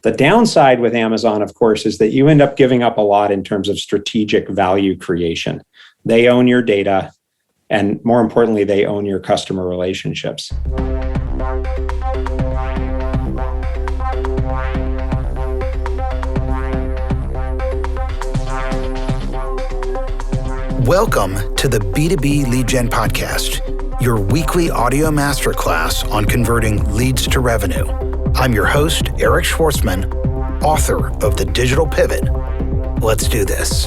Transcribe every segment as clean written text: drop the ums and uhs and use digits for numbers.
The downside with Amazon, of course, is that you end up giving up a lot in terms of strategic value creation. They own your data, and more importantly, they own your customer relationships. Welcome to the B2B Lead Gen Podcast, your weekly audio masterclass on converting leads to revenue. I'm your host, Eric Schwartzman, author of The Digital Pivot. Let's do this.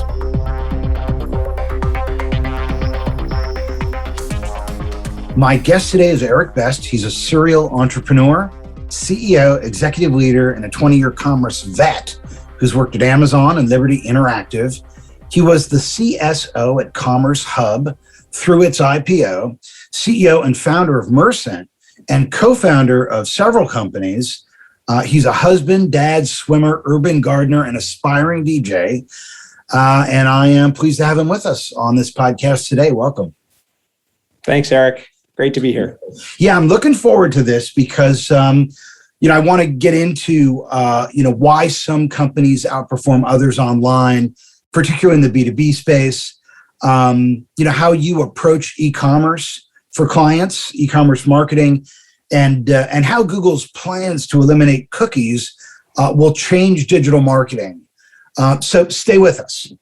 My guest today is Eric Best. He's a serial entrepreneur, CEO, executive leader, and a 20-year commerce vet who's worked at Amazon and Liberty Interactive. He was the CSO at Commerce Hub through its IPO, CEO and founder of Mercent, and co-founder of several companies. He's a husband, dad, swimmer, urban gardener, and aspiring DJ. And I am pleased to have him with us on this podcast today. Welcome. Thanks, Eric. Great to be here. Yeah, I'm looking forward to this because, I want to get into, why some companies outperform others online, particularly in the B2B space, how you approach e-commerce for clients, e-commerce marketing, and how Google's plans to eliminate cookies will change digital marketing. So stay with us.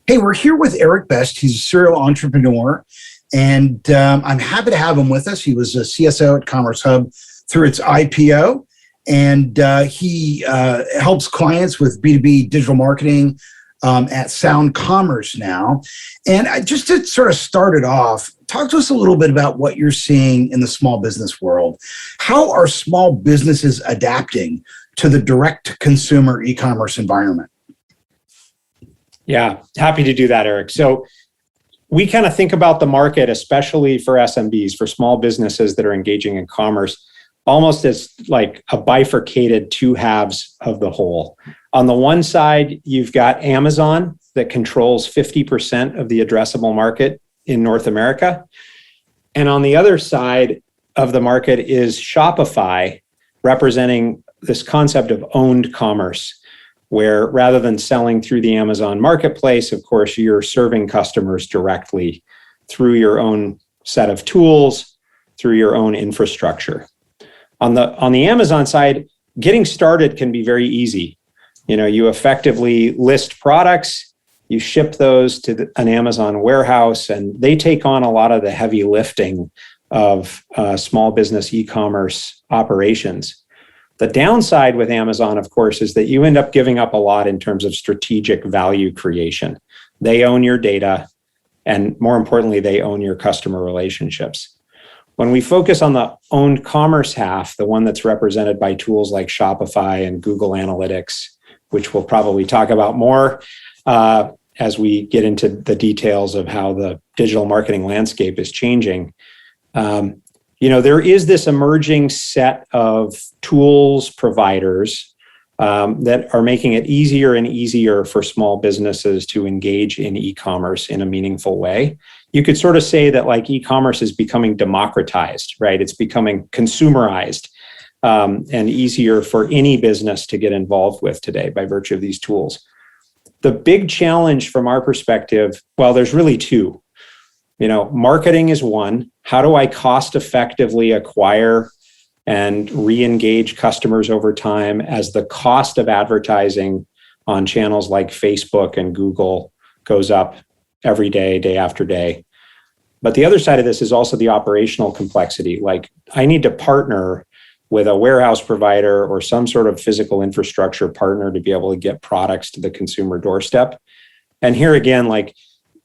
Hey, we're here with Eric Best. He's a serial entrepreneur, and I'm happy to have him with us. He was a CSO at Commerce Hub through its IPO, and he helps clients with B2B digital marketing at Sound Commerce now. And just to sort of start it off, talk to us a little bit about what you're seeing in the small business world. How are small businesses adapting to the direct-to-consumer e-commerce environment? Yeah, happy to do that, Eric. So we kind of think about the market, especially for SMBs, for small businesses that are engaging in commerce, almost as like a bifurcated two halves of the whole. On the one side, you've got Amazon that controls 50% of the addressable market in North America. And on the other side of the market is Shopify, representing this concept of owned commerce, where rather than selling through the Amazon marketplace, of course, you're serving customers directly through your own set of tools, through your own infrastructure. On the Amazon side, getting started can be very easy. You effectively list products, you ship those to an Amazon warehouse, and they take on a lot of the heavy lifting of small business e-commerce operations. The downside with Amazon, of course, is that you end up giving up a lot in terms of strategic value creation. They own your data, and more importantly, they own your customer relationships. When we focus on the owned commerce half, the one that's represented by tools like Shopify and Google Analytics, which we'll probably talk about more as we get into the details of how the digital marketing landscape is changing. There is this emerging set of tools providers that are making it easier and easier for small businesses to engage in e-commerce in a meaningful way. You could sort of say that like e-commerce is becoming democratized, right? It's becoming consumerized and easier for any business to get involved with today by virtue of these tools. The big challenge from our perspective, well, there's really two. Marketing is one. How do I cost effectively acquire and re-engage customers over time as the cost of advertising on channels like Facebook and Google goes up every day, day after day? But the other side of this is also the operational complexity. Like I need to partner with a warehouse provider or some sort of physical infrastructure partner to be able to get products to the consumer doorstep. And here again,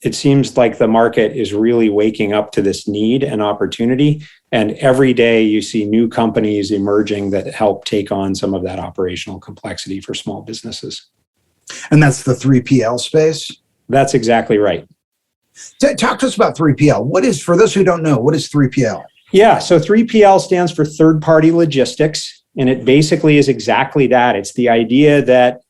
it seems like the market is really waking up to this need and opportunity. And every day you see new companies emerging that help take on some of that operational complexity for small businesses. And that's the 3PL space? That's exactly right. Talk to us about 3PL. For those who don't know, what is 3PL? Yeah, so 3PL stands for third-party logistics, and it basically is exactly that. It's the idea that,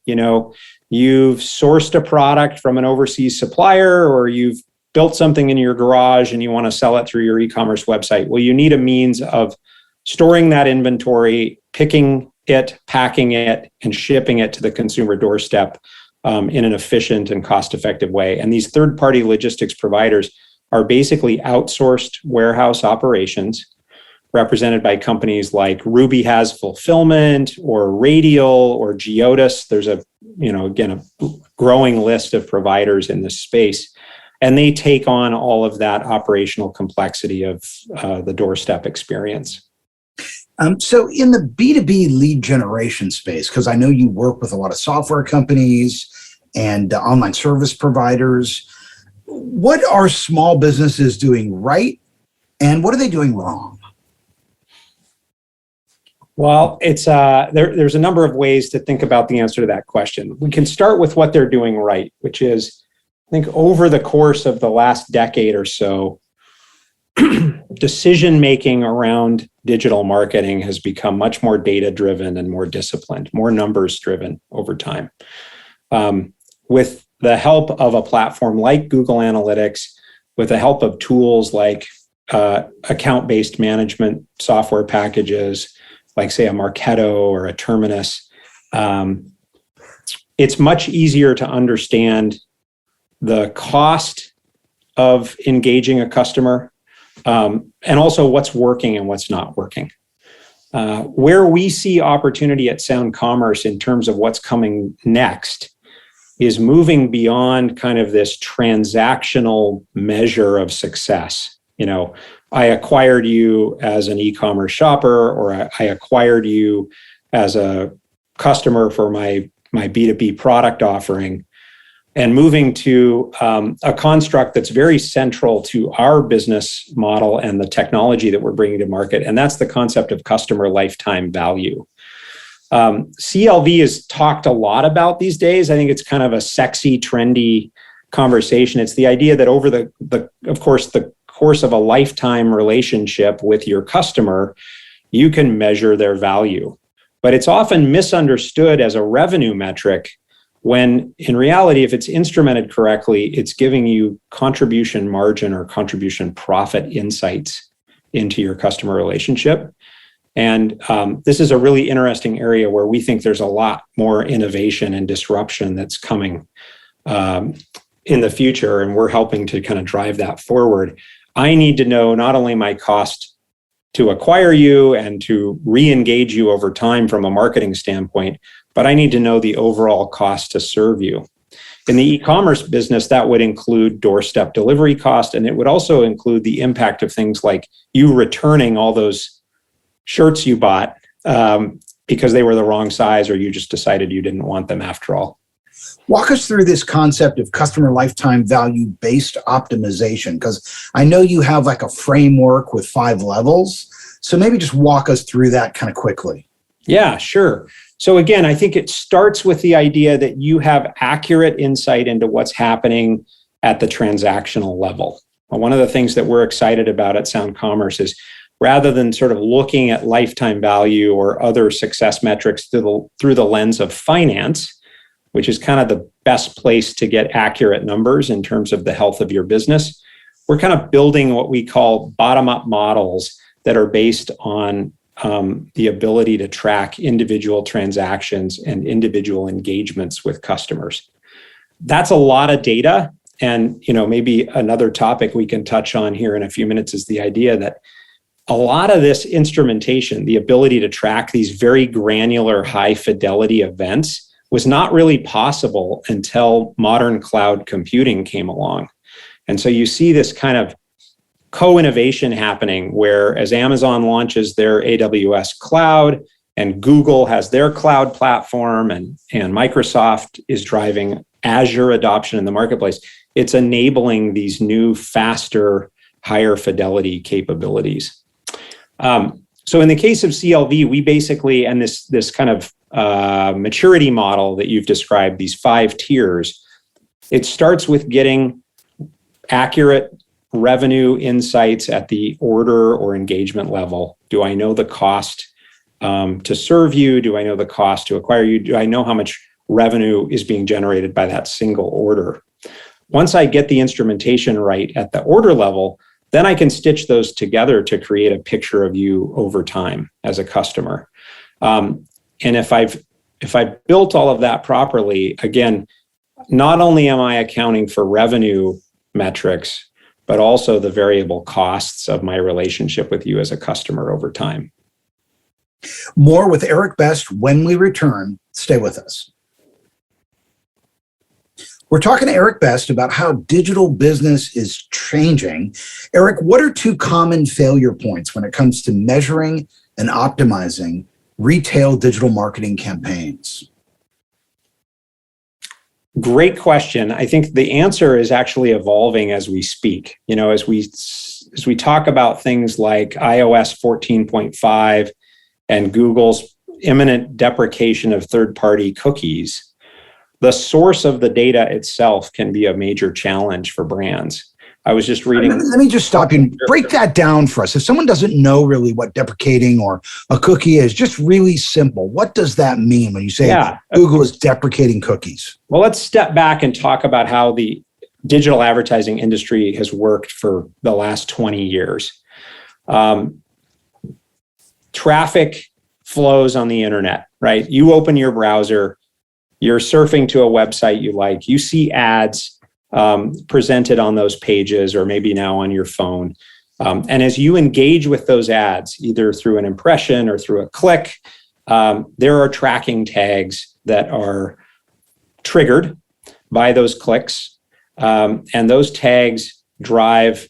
you've sourced a product from an overseas supplier, or you've built something in your garage and you want to sell it through your e-commerce website. Well, you need a means of storing that inventory, picking it, packing it, and shipping it to the consumer doorstep in an efficient and cost-effective way. And these third-party logistics providers are basically outsourced warehouse operations represented by companies like Ruby Has Fulfillment or Radial or Geodis. There's a growing list of providers in this space. And they take on all of that operational complexity of the doorstep experience. So in the B2B lead generation space, because I know you work with a lot of software companies and online service providers, what are small businesses doing right and what are they doing wrong? Well, it's there's a number of ways to think about the answer to that question. We can start with what they're doing right, which is, I think over the course of the last decade or so, decision-making around digital marketing has become much more data-driven and more disciplined, more numbers-driven over time. With the help of a platform like Google Analytics, with the help of tools like account-based management software packages, like say a Marketo or a Terminus, it's much easier to understand the cost of engaging a customer, and also what's working and what's not working. Where we see opportunity at Sound Commerce in terms of what's coming next is moving beyond kind of this transactional measure of success. I acquired you as an e-commerce shopper, or I acquired you as a customer for my B2B product offering, and moving to a construct that's very central to our business model and the technology that we're bringing to market, and that's the concept of customer lifetime value. CLV is talked a lot about these days. I think it's kind of a sexy, trendy conversation. It's the idea that over the course of a lifetime relationship with your customer, you can measure their value. But it's often misunderstood as a revenue metric when in reality, if it's instrumented correctly, it's giving you contribution margin or contribution profit insights into your customer relationship. And this is a really interesting area where we think there's a lot more innovation and disruption that's coming in the future, and we're helping to kind of drive that forward. I need to know not only my cost to acquire you and to re-engage you over time from a marketing standpoint, but I need to know the overall cost to serve you. In the e-commerce business, that would include doorstep delivery cost, and it would also include the impact of things like you returning all those shirts you bought because they were the wrong size or you just decided you didn't want them after all. Walk us through this concept of customer lifetime value based optimization, because I know you have like a framework with 5 levels. So maybe just walk us through that kind of quickly. Yeah, sure. So again, I think it starts with the idea that you have accurate insight into what's happening at the transactional level. One of the things that we're excited about at Sound Commerce is rather than sort of looking at lifetime value or other success metrics through the lens of finance, which is kind of the best place to get accurate numbers in terms of the health of your business, we're kind of building what we call bottom-up models that are based on the ability to track individual transactions and individual engagements with customers. That's a lot of data. And maybe another topic we can touch on here in a few minutes is the idea that a lot of this instrumentation, the ability to track these very granular, high fidelity events, was not really possible until modern cloud computing came along. And so you see this kind of co-innovation happening where as Amazon launches their AWS cloud and Google has their cloud platform and Microsoft is driving Azure adoption in the marketplace, it's enabling these new, faster, higher fidelity capabilities. So in the case of CLV, we basically, and this kind of maturity model that you've described, these 5 tiers, it starts with getting accurate revenue insights at the order or engagement level. Do I know the cost to serve you? Do I know the cost to acquire you? Do I know how much revenue is being generated by that single order? once I get the instrumentation right at the order level, then I can stitch those together to create a picture of you over time as a customer. And if I've built all of that properly, again, not only am I accounting for revenue metrics, but also the variable costs of my relationship with you as a customer over time. More with Eric Best when we return. Stay with us. We're talking to Eric Best about how digital business is changing. Eric, what are two common failure points when it comes to measuring and optimizing retail digital marketing campaigns? Great question. I think the answer is actually evolving as we speak. As we talk about things like iOS 14.5 and Google's imminent deprecation of third-party cookies, the source of the data itself can be a major challenge for brands. I was just reading. Let me just stop you and break that down for us. If someone doesn't know really what deprecating or a cookie is, just really simple, what does that mean when you say Google is deprecating cookies? Well, let's step back and talk about how the digital advertising industry has worked for the last 20 years. Traffic flows on the internet, right? You open your browser, you're surfing to a website you like, you see ads presented on those pages or maybe now on your phone. And as you engage with those ads, either through an impression or through a click, there are tracking tags that are triggered by those clicks. And those tags drive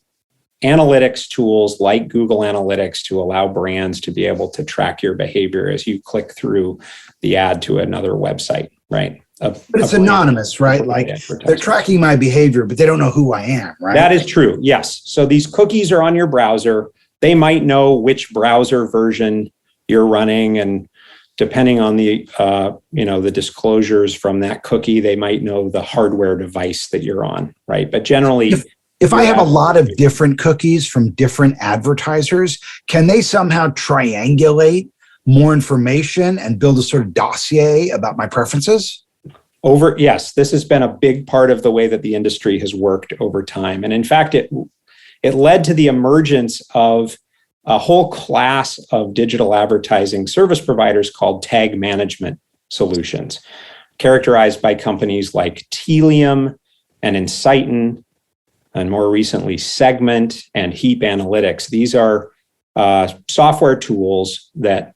analytics tools like Google Analytics to allow brands to be able to track your behavior as you click through the ad to another website, right? But it's anonymous, right? Like they're tracking my behavior, but they don't know who I am, right? That is true, yes. So these cookies are on your browser. They might know which browser version you're running, and depending on the the disclosures from that cookie, they might know the hardware device that you're on, right? But generally, if I have a lot of different cookies from different advertisers, can they somehow triangulate more information and build a sort of dossier about my preferences? Yes, this has been a big part of the way that the industry has worked over time. And in fact, it led to the emergence of a whole class of digital advertising service providers called tag management solutions, characterized by companies like Telium and Insighten, and more recently Segment and Heap Analytics. These are software tools that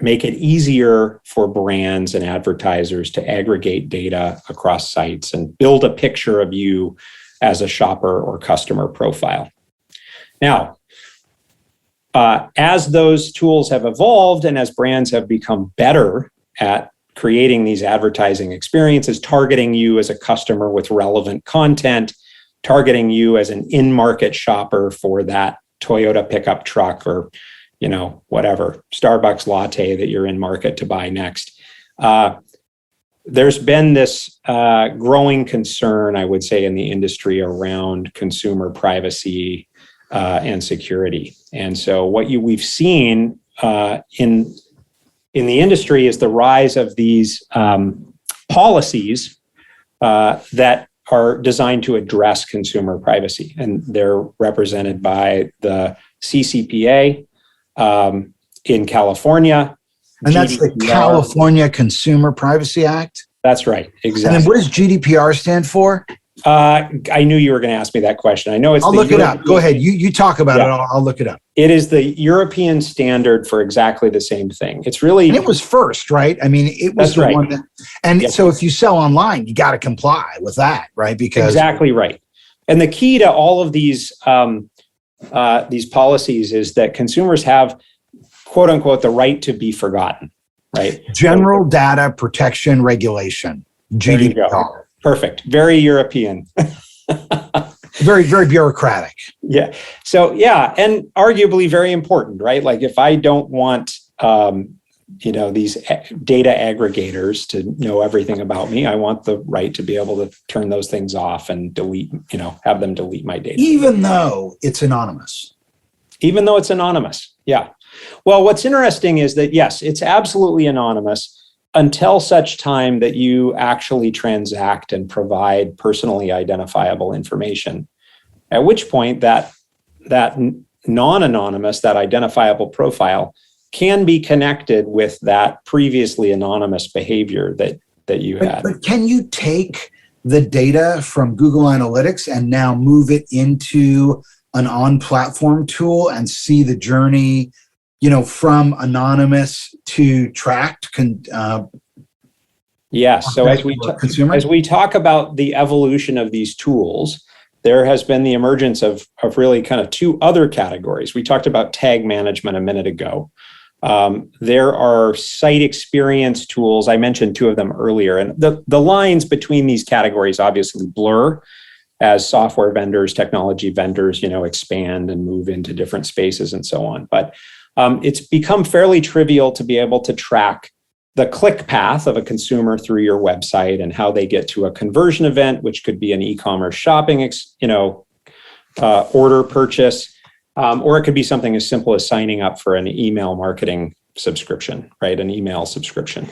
make it easier for brands and advertisers to aggregate data across sites and build a picture of you as a shopper or customer profile. Now, as those tools have evolved and as brands have become better at creating these advertising experiences, targeting you as a customer with relevant content, targeting you as an in-market shopper for that Toyota pickup truck or whatever, Starbucks latte that you're in market to buy next. There's been this growing concern, I would say, in the industry around consumer privacy and security. And so what we've seen in the industry is the rise of these policies that are designed to address consumer privacy. And they're represented by the CCPA, in California. And that's the California Consumer Privacy Act? That's right, exactly. And then what does GDPR stand for? I knew you were going to ask me that question. I know it's I'll look it up. Go ahead. You talk about it. I'll look it up. It is the European standard for exactly the same thing. It's really... And it was first, right? I mean, it was the one that... And so if you sell online, you got to comply with that, right? Because... Exactly right. And the key to all of these policies is that consumers have, quote unquote, the right to be forgotten, right? General Data Protection Regulation, GDPR. Perfect. Very European. Very, very bureaucratic. Yeah. So, and arguably very important, right? Like if I don't want, these data aggregators to know everything about me, I want the right to be able to turn those things off and delete, have them delete my data. Even though it's anonymous. Even though it's anonymous. Yeah. Well, what's interesting is that, yes, it's absolutely anonymous. until such time that you actually transact and provide personally identifiable information. At which point that non-anonymous, that identifiable profile can be connected with that previously anonymous behavior that you had. But can you take the data from Google Analytics and now move it into an on-platform tool and see the journey, from anonymous to tracked? Yes. So as we talk about the evolution of these tools, there has been the emergence of really kind of two other categories. We talked about tag management a minute ago. There are site experience tools. I mentioned two of them earlier, and the lines between these categories obviously blur as software vendors, technology vendors, expand and move into different spaces and so on. But it's become fairly trivial to be able to track the click path of a consumer through your website and how they get to a conversion event, which could be an e-commerce shopping, order purchase, or it could be something as simple as signing up for an email marketing subscription, right? An email subscription.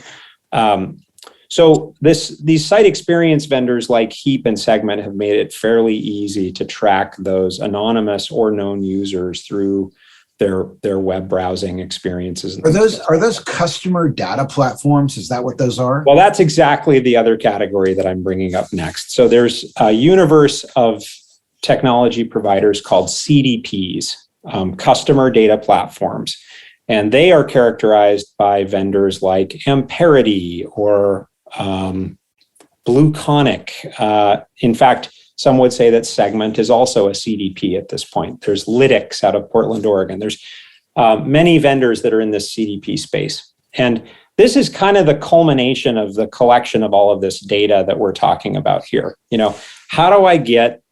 So these site experience vendors like Heap and Segment have made it fairly easy to track those anonymous or known users through their web browsing experiences. Are those customer data platforms? Is that what those are? Well, that's exactly the other category that I'm bringing up next. So there's a universe of technology providers called CDPs, customer data platforms, and they are characterized by vendors like Amperity or BlueConic. In fact, some would say that Segment is also a CDP at this point. There's Lytix out of Portland, Oregon. There's many vendors that are in this CDP space. And this is kind of the culmination of the collection of all of this data that we're talking about here. How do I get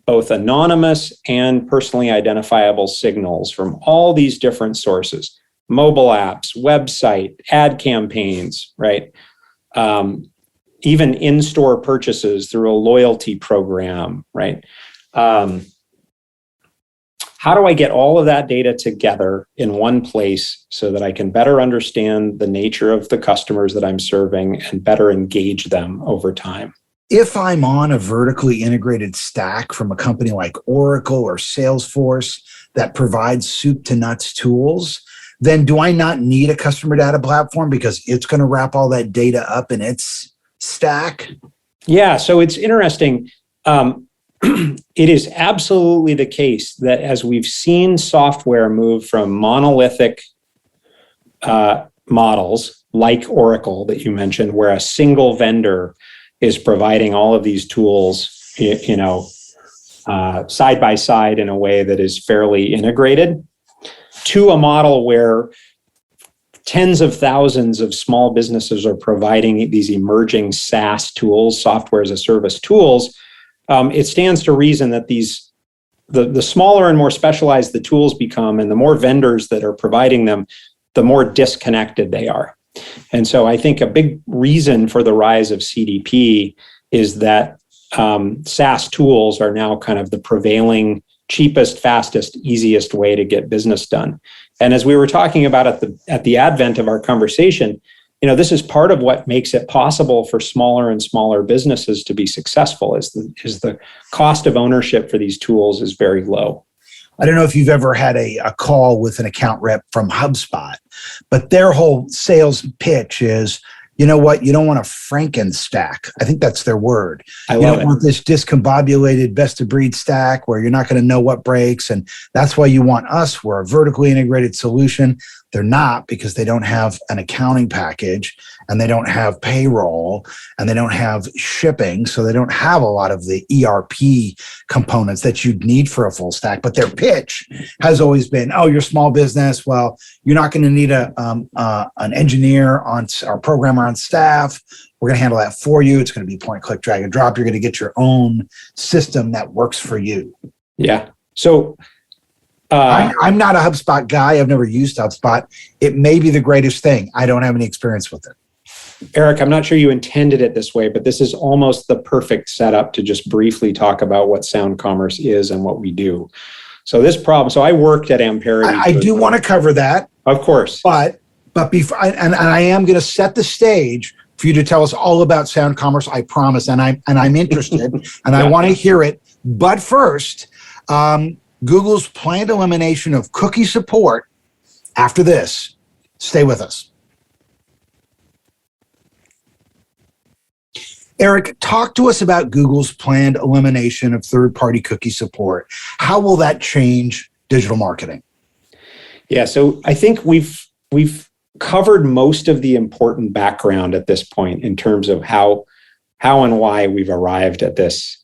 both anonymous and personally identifiable signals from all these different sources? Mobile apps, website, ad campaigns, right? Even in-store purchases through a loyalty program, right? How do I get all of that data together in one place so that I can better understand the nature of the customers that I'm serving and better engage them over time? If I'm on a vertically integrated stack from a company like Oracle or Salesforce that provides soup to nuts tools, then do I not need a customer data platform because it's going to wrap all that data up in its stack? Yeah, so it's interesting. It is absolutely the case that as we've seen software move from monolithic models like Oracle that you mentioned, where a single vendor is providing all of these tools, side by side in a way that is fairly integrated, to a model where tens of thousands of small businesses are providing these emerging SaaS tools, software as a service tools. It stands to reason that the smaller and more specialized the tools become, and the more vendors that are providing them, the more disconnected they are. And so I think a big reason for the rise of CDP is that SaaS tools are now kind of the prevailing cheapest, fastest, easiest way to get business done. And as we were talking about at the advent of our conversation, this is part of what makes it possible for smaller and smaller businesses to be successful is the cost of ownership for these tools is very low. I don't know if you've ever had a call with an account rep from HubSpot, but their whole sales pitch is, you know what? You don't want a Frankenstack. I think that's their word. You don't want this discombobulated best of breed stack where you're not going to know what breaks. And that's why you want us. We're a vertically integrated solution. They're not, because they don't have an accounting package and they don't have payroll and they don't have shipping. So they don't have a lot of the ERP components that you'd need for a full stack. But their pitch has always been, oh, you're a small business. Well, you're not going to need an engineer or programmer on staff. We're going to handle that for you. It's going to be point, click, drag and drop. You're going to get your own system that works for you. Yeah. So I'm not a HubSpot guy. I've never used HubSpot. It may be the greatest thing. I don't have any experience with it. Eric, I'm not sure you intended it this way, but this is almost the perfect setup to just briefly talk about what Sound Commerce is and what we do. So I worked at Amperity. I do want to cover that. Of course. But But before, and I am going to set the stage for you to tell us all about Sound Commerce, I promise, and I'm interested, and I want to hear it. But first, Google's planned elimination of cookie support after this. Stay with us. Eric, talk to us about Google's planned elimination of third-party cookie support. How will that change digital marketing? Yeah, so I think we've covered most of the important background at this point in terms of how and why we've arrived at this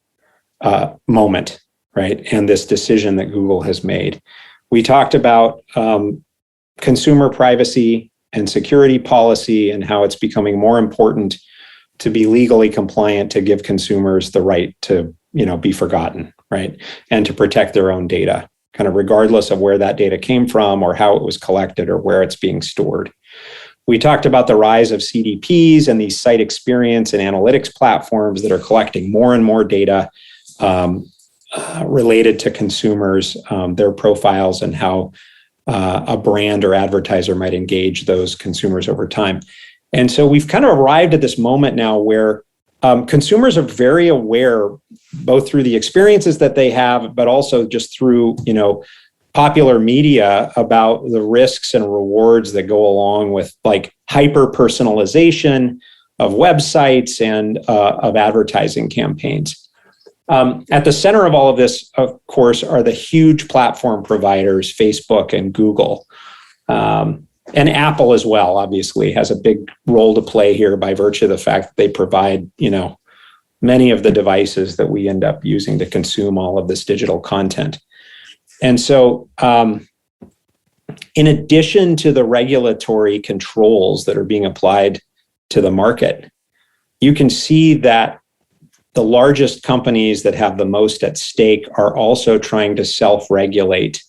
moment, right? And this decision that Google has made. We talked about consumer privacy and security policy and how it's becoming more important to be legally compliant, to give consumers the right to, be forgotten, right? And to protect their own data, kind of regardless of where that data came from or how it was collected or where it's being stored. We talked about the rise of CDPs and these site experience and analytics platforms that are collecting more and more data related to consumers, their profiles, and how a brand or advertiser might engage those consumers over time. And so we've kind of arrived at this moment now where consumers are very aware, both through the experiences that they have, but also just through, popular media, about the risks and rewards that go along with like hyper personalization of websites and of advertising campaigns. At the center of all of this, of course, are the huge platform providers, Facebook and Google. And Apple as well, obviously, has a big role to play here by virtue of the fact that they provide, many of the devices that we end up using to consume all of this digital content. And so, in addition to the regulatory controls that are being applied to the market, you can see that the largest companies that have the most at stake are also trying to self-regulate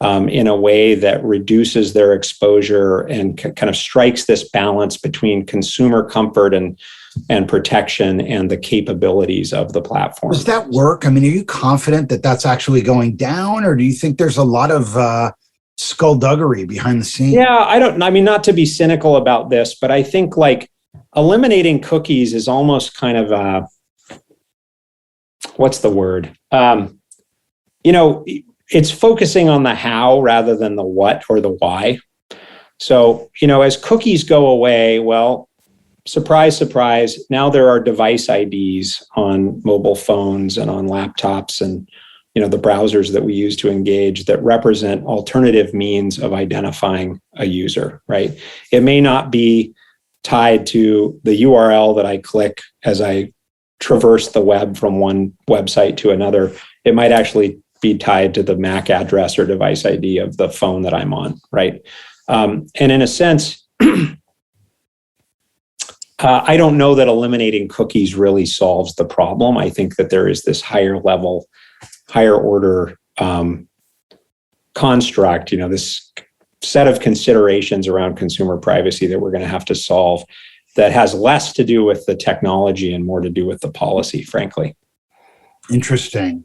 in a way that reduces their exposure and kind of strikes this balance between consumer comfort and protection and the capabilities of the platform. Does that work? I mean, are you confident that that's actually going down, or do you think there's a lot of skullduggery behind the scenes? Yeah, not to be cynical about this, but I think like eliminating cookies is almost kind of what's the word? It's focusing on the how rather than the what or the why. So, as cookies go away, well, surprise, surprise, now there are device IDs on mobile phones and on laptops and, the browsers that we use to engage that represent alternative means of identifying a user, right? It may not be tied to the URL that I click as I traverse the web from one website to another. It might actually be tied to the MAC address or device ID of the phone that I'm on, right? And in a sense, I don't know that eliminating cookies really solves the problem. I think that there is this higher order construct, this set of considerations around consumer privacy that we're going to have to solve that has less to do with the technology and more to do with the policy, frankly. Interesting.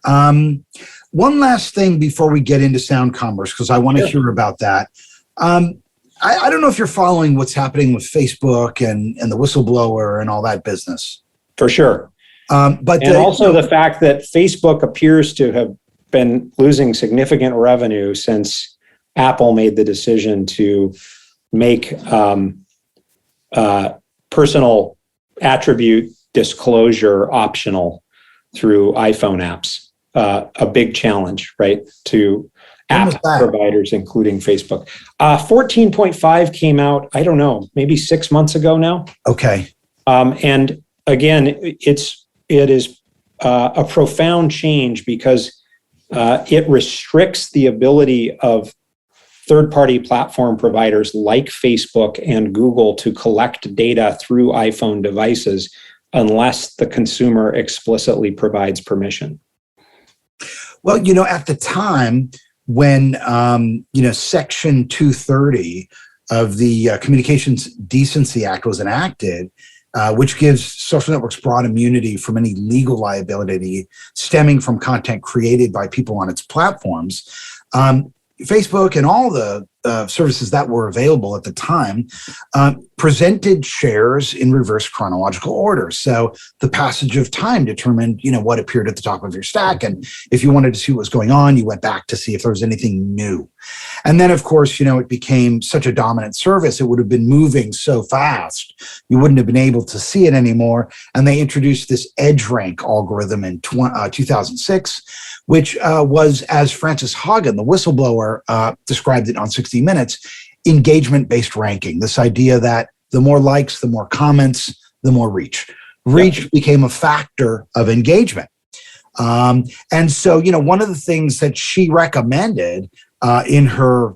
One last thing before we get into Sound Commerce, because I want to hear about that. I don't know if you're following what's happening with Facebook and the whistleblower and all that business. For sure. But also the fact that Facebook appears to have been losing significant revenue since Apple made the decision to make personal attribute disclosure optional through iPhone apps. A big challenge, right, to app providers, including Facebook. 14.5 came out, I don't know, maybe 6 months ago now. Okay. And again, it is a profound change because it restricts the ability of third-party platform providers like Facebook and Google to collect data through iPhone devices unless the consumer explicitly provides permission. Well, at the time when, Section 230 of the Communications Decency Act was enacted, which gives social networks broad immunity from any legal liability stemming from content created by people on its platforms, Facebook and all the services that were available at the time, presented shares in reverse chronological order. So the passage of time determined, what appeared at the top of your stack. And if you wanted to see what was going on, you went back to see if there was anything new. And then, of course, it became such a dominant service. It would have been moving so fast, you wouldn't have been able to see it anymore. And they introduced this edge rank algorithm in 2006, which was, as Frances Haugen, the whistleblower, described it on 60 Minutes, engagement-based ranking. This idea that the more likes, the more comments, the more reach. Reach became a factor of engagement. And so, one of the things that she recommended in her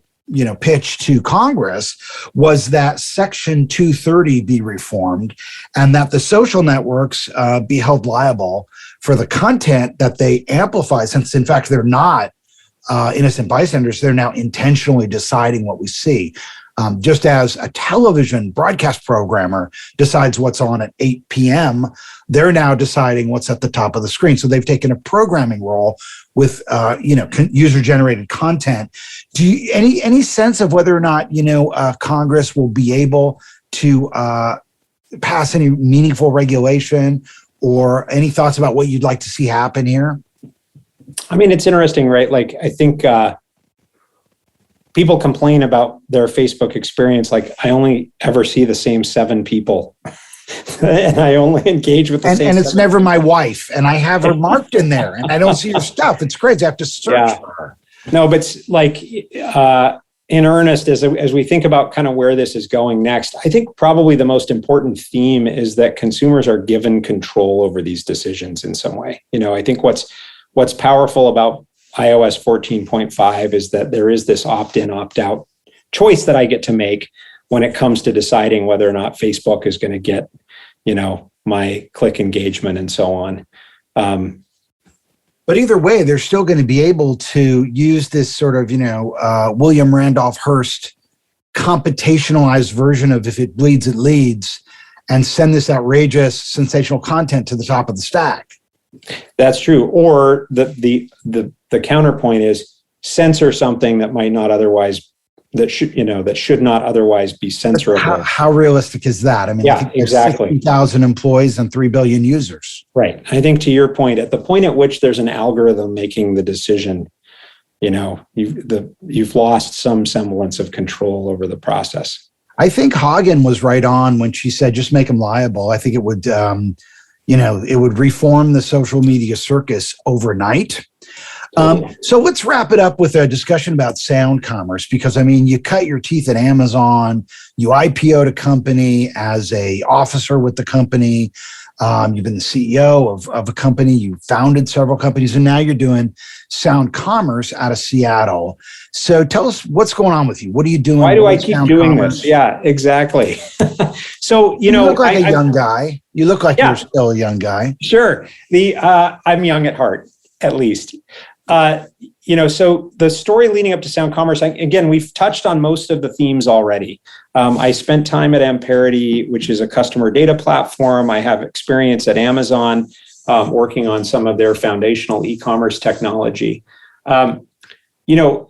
pitch to Congress was that Section 230 be reformed and that the social networks be held liable for the content that they amplify, since in fact they're not innocent bystanders, they're now intentionally deciding what we see. Just as a television broadcast programmer decides what's on at 8 p.m., they're now deciding what's at the top of the screen. So they've taken a programming role with user-generated content. Do you any sense of whether or not Congress will be able to pass any meaningful regulation, or any thoughts about what you'd like to see happen here? I mean, it's interesting, right? Like, I think people complain about their Facebook experience. Like, I only ever see the same 7 people and I only engage with the same. And it's never my wife, and I have her marked in there, and I don't see her stuff. It's crazy. I have to search for her. No, but it's like, in earnest, as we think about kind of where this is going next, I think probably the most important theme is that consumers are given control over these decisions in some way. I think what's powerful about iOS 14.5 is that there is this opt-in, opt-out choice that I get to make when it comes to deciding whether or not Facebook is going to get, my click engagement and so on. But either way, they're still going to be able to use this sort of, William Randolph Hearst computationalized version of if it bleeds, it leads, and send this outrageous, sensational content to the top of the stack. That's true. Or the counterpoint is censor something that might not otherwise, that should not otherwise be censorable. How realistic is that? I mean, yeah, I think there's exactly. 60,000 employees and 3 billion users. Right. I think to your point, at the point at which there's an algorithm making the decision, you've lost some semblance of control over the process. I think Haugen was right on when she said, just make them liable. I think it would, it would reform the social media circus overnight. So let's wrap it up with a discussion about sound commerce, because you cut your teeth at Amazon, you IPO'd a company as a officer with the company, you've been the CEO of a company, you founded several companies, and now you're doing sound commerce out of Seattle. So tell us what's going on with you. What are you doing? Why do I keep doing this? Yeah, exactly. So, you look like a young guy. You look like you're still a young guy. Sure. I'm young at heart, at least. So the story leading up to sound commerce, again, we've touched on most of the themes already. I spent time at Amperity, which is a customer data platform. I have experience at Amazon, working on some of their foundational e-commerce technology. And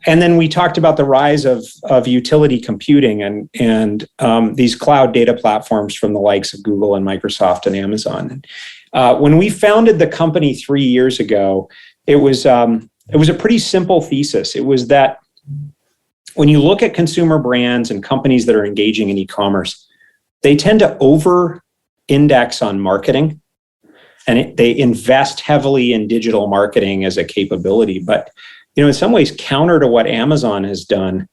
then we talked about the rise of utility computing and these cloud data platforms from the likes of Google and Microsoft and Amazon. When we founded the company 3 years ago, it was a pretty simple thesis. It was that when you look at consumer brands and companies that are engaging in e-commerce, they tend to over-index on marketing, and they invest heavily in digital marketing as a capability. But in some ways, counter to what Amazon has done,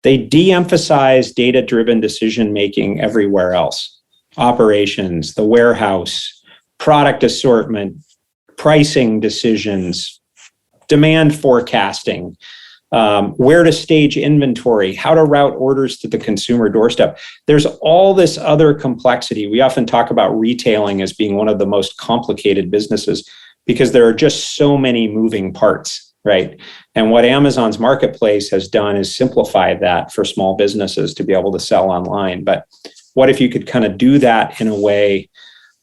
they de-emphasize data-driven decision-making everywhere else. Operations, the warehouse, product assortment, pricing decisions, demand forecasting, where to stage inventory, how to route orders to the consumer doorstep. There's all this other complexity. We often talk about retailing as being one of the most complicated businesses because there are just so many moving parts, right? And what Amazon's marketplace has done is simplify that for small businesses to be able to sell online. But what if you could kind of do that in a way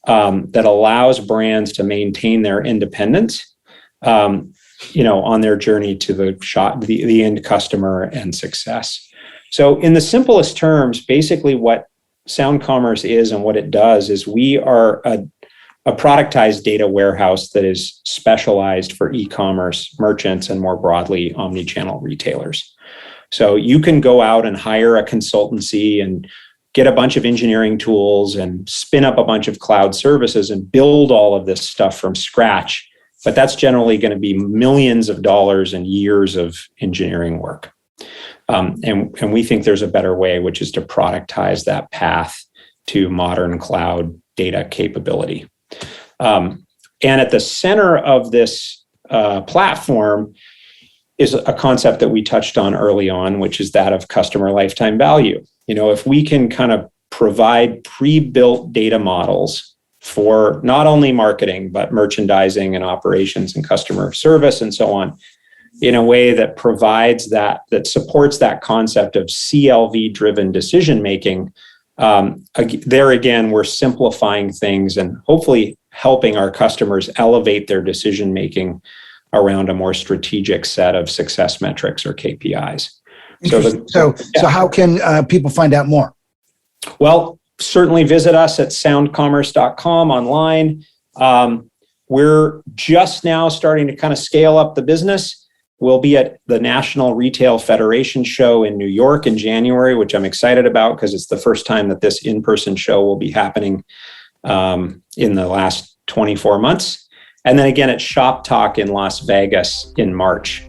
that allows brands to maintain their independence, on their journey to the end customer and success. So in the simplest terms, basically what Sound Commerce is and what it does is we are a productized data warehouse that is specialized for e-commerce merchants and more broadly omni-channel retailers. So you can go out and hire a consultancy and get a bunch of engineering tools and spin up a bunch of cloud services and build all of this stuff from scratch. But that's generally going to be millions of dollars and years of engineering work. And we think there's a better way, which is to productize that path to modern cloud data capability. And at the center of this platform is a concept that we touched on early on, which is that of customer lifetime value. If we can kind of provide pre-built data models for not only marketing, but merchandising and operations and customer service and so on, in a way that provides that supports that concept of CLV-driven decision-making, there again, we're simplifying things and hopefully helping our customers elevate their decision-making around a more strategic set of success metrics or KPIs. So how can people find out more? Well, certainly visit us at soundcommerce.com online. We're just now starting to kind of scale up the business. We'll be at the National Retail Federation show in New York in January, which I'm excited about because it's the first time that this in-person show will be happening in the last 24 months. And then again at Shop Talk in Las Vegas in March.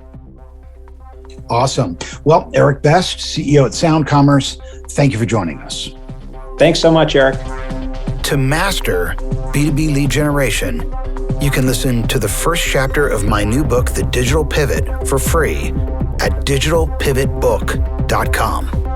Awesome. Well, Eric Best, CEO at Sound Commerce, thank you for joining us. Thanks so much, Eric. To master B2B lead generation, you can listen to the first chapter of my new book, The Digital Pivot, for free at digitalpivotbook.com.